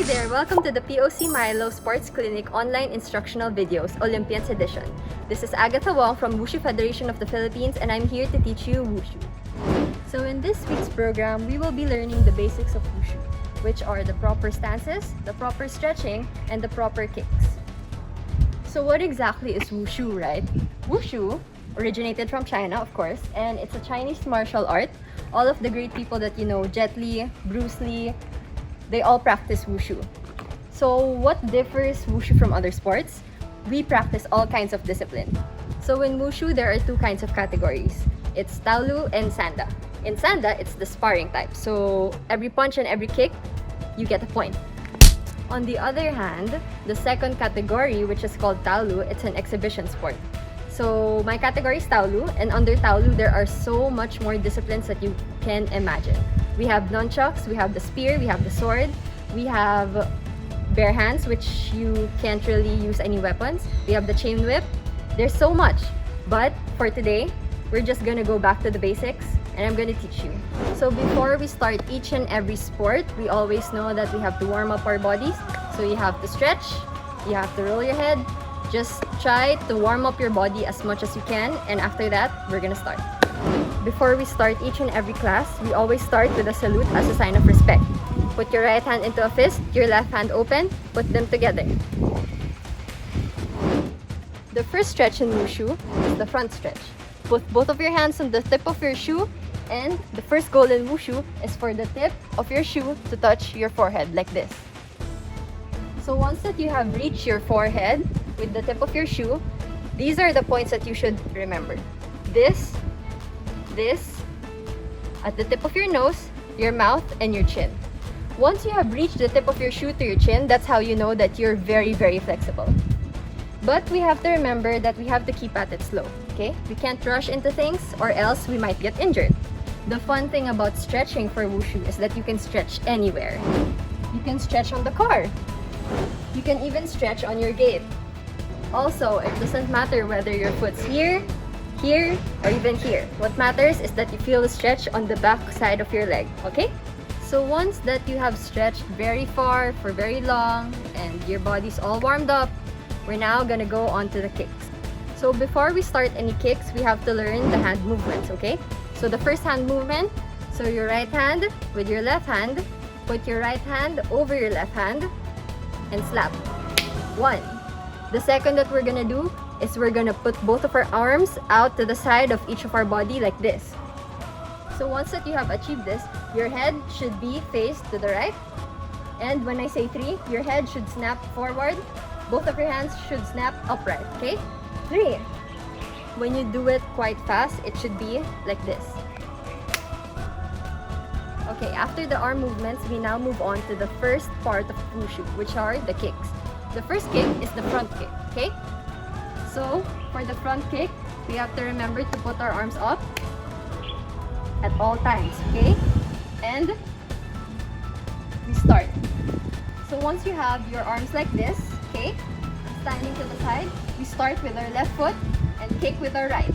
there! Welcome to the POC MILO Sports Clinic online instructional videos, Olympians Edition. This is Agatha Wong from Wushu Federation of the Philippines, and I'm here to teach you Wushu. So in this week's program, we will be learning the basics of Wushu, which are the proper stances, the proper stretching, and the proper kicks. So what exactly is Wushu, right? Wushu originated from China, of course, and it's a Chinese martial art. All of the great people that you know, Jet Li, Bruce Lee, they all practice Wushu. So what differs Wushu from other sports? We practice all kinds of discipline. So in Wushu, there are two kinds of categories. It's Taolu and Sanda. In Sanda, it's the sparring type. So every punch and every kick, you get a point. On the other hand, the second category, which is called Taolu, it's an exhibition sport. So my category is Taolu, and under Taolu, there are so much more disciplines that you can imagine. We have nunchucks, we have the spear, we have the sword, we have bare hands, which you can't really use any weapons. We have the chain whip. There's so much. But for today, we're just gonna go back to the basics and I'm gonna teach you. So before we start each and every sport, we always know that we have to warm up our bodies. So you have to stretch, you have to roll your head. Just try to warm up your body as much as you can, and after that, we're gonna start. Before we start each and every class, we always start with a salute as a sign of respect. Put your right hand into a fist, your left hand open, put them together. The first stretch in Wushu is the front stretch. Put both of your hands on the tip of your shoe, and the first goal in Wushu is for the tip of your shoe to touch your forehead like this. So once that you have reached your forehead with the tip of your shoe, these are the points that you should remember. This, at the tip of your nose, your mouth, and your chin. Once you have reached the tip of your shoe to your chin, that's how you know that you're very, very flexible. But we have to remember that we have to keep at it slow, okay? We can't rush into things or else we might get injured. The fun thing about stretching for Wushu is that you can stretch anywhere. You can stretch on the car. You can even stretch on your gate. Also, it doesn't matter whether your foot's here, here, or even here. What matters is that you feel the stretch on the back side of your leg, okay? So once that you have stretched very far for very long and your body's all warmed up, we're now gonna go on to the kicks. So before we start any kicks, we have to learn the hand movements, okay? So the first hand movement, so your right hand with your left hand, put your right hand over your left hand and slap. 1. The second that we're gonna do is we're gonna put both of our arms out to the side of each of our body like this. So once that you have achieved this, your head should be faced to the right. And when I say 3, your head should snap forward. Both of your hands should snap upright, okay? 3. When you do it quite fast, it should be like this. Okay, after the arm movements, we now move on to the first part of Wushu, which are the kicks. The first kick is the front kick, okay? So, for the front kick, we have to remember to put our arms up at all times, okay? And we start. So once you have your arms like this, okay, standing to the side, we start with our left foot and kick with our right.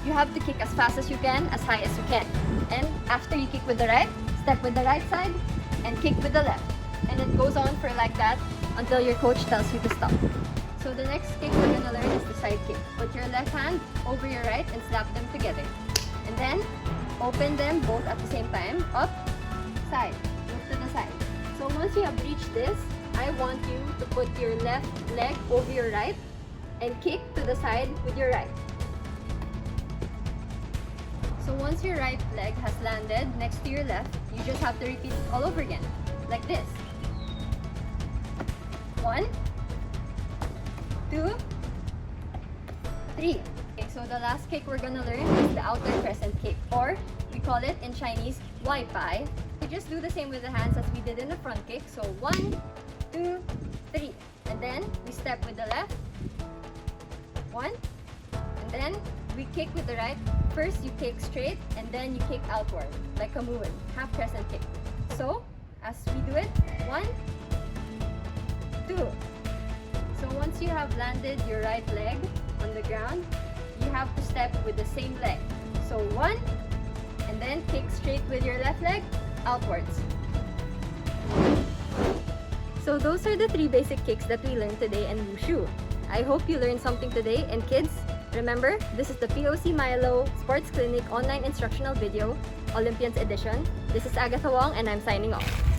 You have to kick as fast as you can, as high as you can. And after you kick with the right, step with the right side and kick with the left. And it goes on for like that until your coach tells you to stop. So the next kick we're gonna learn is the side kick. Put your left hand over your right and slap them together. And then open them both at the same time. Up, side, look to the side. So once you have reached this, I want you to put your left leg over your right and kick to the side with your right. So once your right leg has landed next to your left, you just have to repeat it all over again, like this. 1, 2, 3. Okay, so the last kick we're gonna learn is the outer crescent kick, or we call it in Chinese, Wai Pai. We just do the same with the hands as we did in the front kick. So 1, 2, 3. And then we step with the left. 1. And then we kick with the right. First you kick straight and then you kick outward, like a moon, half crescent kick. So, as we do it, 1, 2. So once you have landed your right leg on the ground, you have to step with the same leg. So 1, and then kick straight with your left leg, outwards. So those are the 3 basic kicks that we learned today in Wushu. I hope you learned something today, and kids, remember, this is the POC MILO Sports Clinic online instructional video, Olympians Edition. This is Agatha Wong and I'm signing off.